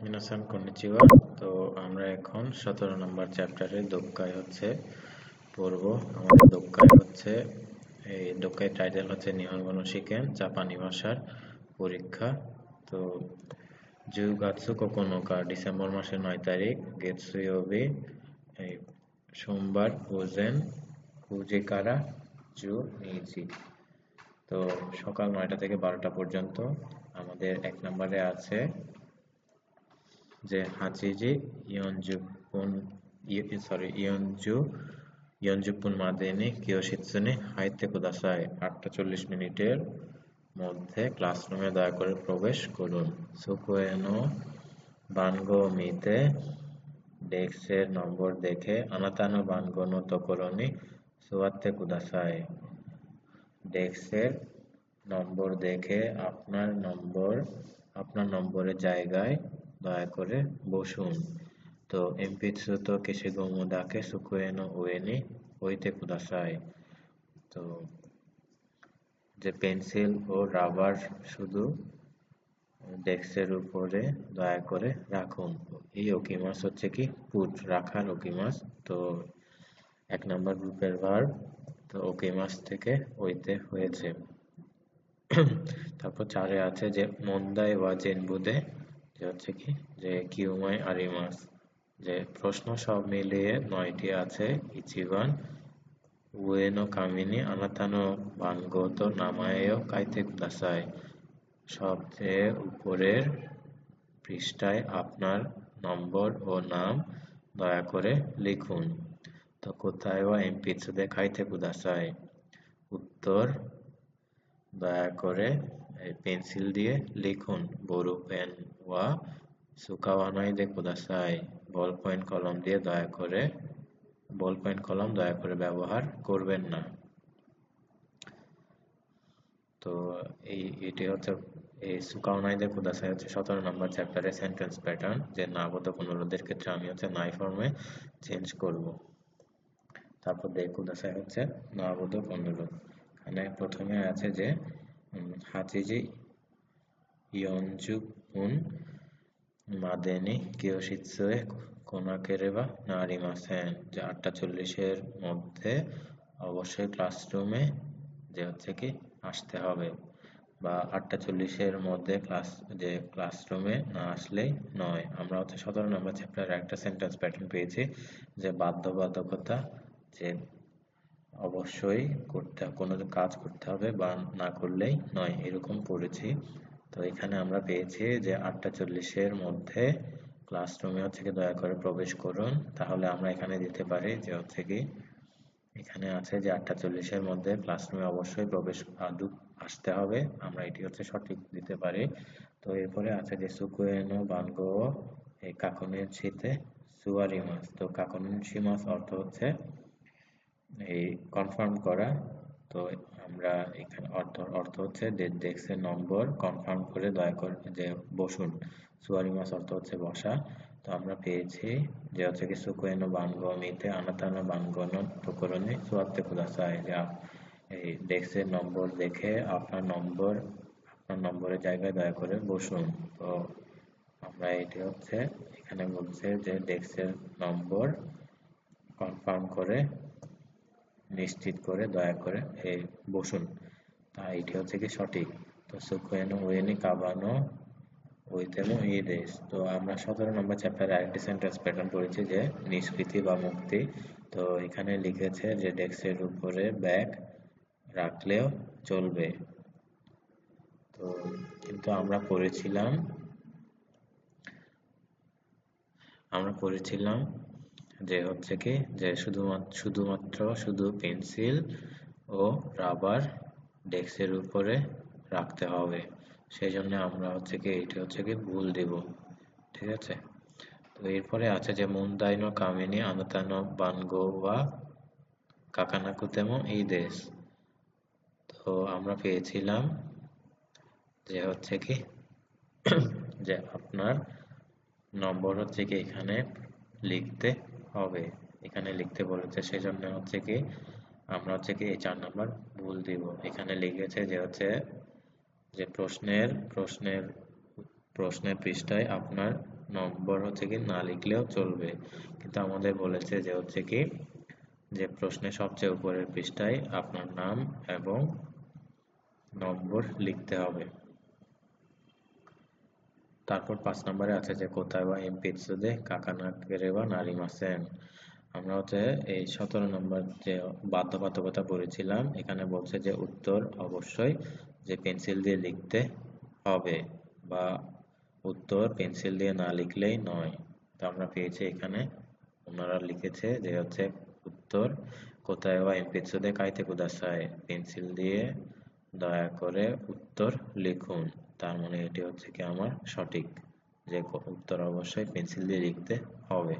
মিনাসান konnichiwa. তো আমরা এখন 17 নম্বর চ্যাপ্টারে দোক্কাই হচ্ছে পড়ব। আমাদের দোক্কাই হচ্ছে এই দোক্কাই টাইটেল হচ্ছে নিহনগো নো শিকেন, জাপানি ভাষার পরীক্ষা। তো জুগাৎসু কোকোনোকা, ডিসেম্বর মাসের 9 তারিখ, গেতসুয়োবি, এই সোমবার, ওজেন ফুজিকারা জু নিজি। তো সকাল 9টা থেকে 12টা পর্যন্ত। আমাদের 1 নম্বরে আছে যে হাচিজি ইয়নজুপুন মাদেনি কিয়োশিৎসুনি হাইতে কুদাসাই। 8টা 40 মিনিটের মধ্যে ক্লাসরুমে দয়া করে প্রবেশ করুন। সুকুয়েনো বানগো মিতে, ডেস্কের নম্বর দেখে আনাতানো বানগো নো তোকোরোনি সুয়াত্তে কুদাসাই। ডেস্কের নম্বর দেখে আপনার নম্বরের জায়গায় দয়া করে বসুন। তো এমপিৎসুতো কেশিগোমু দাকে সুকুয়েনো উয়েনি ওইতে কুদাসাই। তো যে পেন্সিল ও রাবার শুধু ডেস্কের উপরে দয়া করে রাখুন। এই ওকিমাস হচ্ছে কি পুট, রাখার ওকিমাস। তো 1 নম্বর গ্রুপের ভার্ব, তো ওকিমাস থেকে ওইতে হয়েছে। তারপর 4-এ আছে যে মন্দাই ওয়া জেনবুদে, যে হচ্ছে কি যে কিউমাই আরিমাস, যে প্রশ্ন সব মিলিয়ে 9টি আছে। ইচিবান উয়েনো কামিনি আনাতানো বানগোতো নামায়েও কাইতে কুদাসাই। সবচেয়ে উপরের পৃষ্ঠায় আপনার নম্বর ও নাম দয়া করে লিখুন। তো কোথায় ওয়া এমপিৎসুদে কাইতে কুদাসাই। উত্তর, দয়া করে পেন্সিল দিয়ে লিখুন। বোরু পেন ওয়া সুকাওয়ানাই দে কুদাসাই। বল পয়েন্ট কলম দয়া করে ব্যবহার করবেন না। তো এটি হচ্ছে এই সুকাওনাই দে কুদাসাই হচ্ছে 17 নম্বর চ্যাপ্টারের সেন্টেন্স প্যাটার্ন, যে নাবোধক অনুরোধের ক্ষেত্রে আমি হচ্ছে নাই ফর্মে চেঞ্জ করব। তারপর দে কুদাসাই হচ্ছে নাবোধক অনুরোধ। এখানে প্রথমে আছে যে হাচিজি ইয়নজুপুন মাদেনি কিয়োশিৎসুয়ে কোনাকেরেবা নারিমাসেন, যে 8টা 40-এর মধ্যে অবশ্যই ক্লাসরুমে যে হচ্ছে কি আসতে হবে, বা 8টা 40-এর মধ্যে ক্লাসরুমে না আসলেই নয়। আমরা হচ্ছে 17 নম্বর চ্যাপ্টারে একটা সেন্টেন্স প্যাটার্ন পেয়েছি যে বাধ্যবাধকতা, যে অবশ্যই কোনো কাজ করতে হবে বা না করলেই নয়, এরকম পড়েছি। তো এখানে আমরা পেয়েছি যে 8টা 40-এর মধ্যে ক্লাসরুমে হচ্ছে কি দয়া করে প্রবেশ করুন। তাহলে আমরা এখানে দিতে পারি যে হচ্ছে কি এখানে আছে যে 8টা 40-এর মধ্যে ক্লাসরুমে অবশ্যই আসতে হবে, আমরা এটি হচ্ছে সঠিক দিতে পারি। তো এরপরে আছে যে সুকুয়েনো বানগো এই কাকুনের শীতে সুয়ারিমাস। তো কাকুনের শিমাস অর্থ হচ্ছে এই কনফার্ম করা। তো আমরা এখানে অর্থ হচ্ছে ডেস্কের নম্বর কনফার্ম করে দয়া করে যে বসুন। সুয়ারিমাস অর্থ হচ্ছে বসা। তো আমরা পেয়েছি যে হচ্ছে কি সুকুয়েনো বানগো মিতে আনাতানো বানগো নো তোকোরোনি সুয়াত্তে কুদাসাই, যে এই ডেস্কের নম্বর দেখে আপনার নম্বরের জায়গায় দয়া করে বসুন। তো আমরা এটি হচ্ছে এখানে বলছে যে ডেস্কের নম্বর কনফার্ম করে নিশ্চিত করে দয়া করে বসুন। তাই এটি হচ্ছে কি সঠিক। তো সুকুয়েনো উয়েনি কাবানো ওইতেমো ইদেশ। তো আমরা 17 নম্বর চ্যাপ্টারে আরেকটি সেন্টেন্স প্যাটার্ন পড়েছি যে নিষ্কৃতি বা মুক্তি। তো এখানে লিখেছে যে ডেস্কের উপরে ব্যাগ রাখলেও চলবে। তো কিন্তু আমরা পড়েছিলাম যে হচ্ছে কি যে শুধু পেন্সিল ও রাবার ডেস্কের উপরে রাখতে হবে। সেই জন্য আমরা হচ্ছে কি এটি হচ্ছে কি ভুল দিব। ঠিক আছে। তো এরপরে আছে যে মুন্দাইনো কামিনি আনাতানো বানগো ওয়া কাকানাকুতেমো এই দেশ। তো আমরা পেয়েছিলাম যে হচ্ছে কি যে আপনার নম্বর হচ্ছে কি এখানে লিখতে হবে, এখানে লিখতে বলেছে। সেজন্য হচ্ছে কি আমরা হচ্ছে কি এই 4 নম্বর ভুল দিব। এখানে লিখেছে যে হচ্ছে যে প্রশ্নের পৃষ্ঠায় আপনার নম্বর হচ্ছে কি না লিখলেও চলবে, কিন্তু আমাদের বলেছে যে হচ্ছে কি যে প্রশ্নের সবচেয়ে উপরের পৃষ্ঠায় আপনার নাম এবং নম্বর লিখতে হবে। তারপর 5 নম্বরে আছে যে কোথায় বা এমপিএসে কাকানাকেরেবা নারিমাসেন। আমরা হচ্ছে এই 17 নম্বর যে বাধ্যবাধকতা পড়েছিলাম, এখানে বলছে যে উত্তর অবশ্যই যে পেন্সিল দিয়ে লিখতে হবে, বা উত্তর পেন্সিল দিয়ে না লিখলেই নয়। তো আমরা পেয়েছি এখানে ওনারা লিখেছে যে হচ্ছে উত্তর কোথায় বা এমপিএসে কাইতে কুদাসাই, পেন্সিল দিয়ে দয়া করে উত্তর লিখুন। তার মানে এটি হচ্ছে কি আমার সঠিক, যে উত্তর অবশ্যই পেন্সিল দিয়ে লিখতে হবে।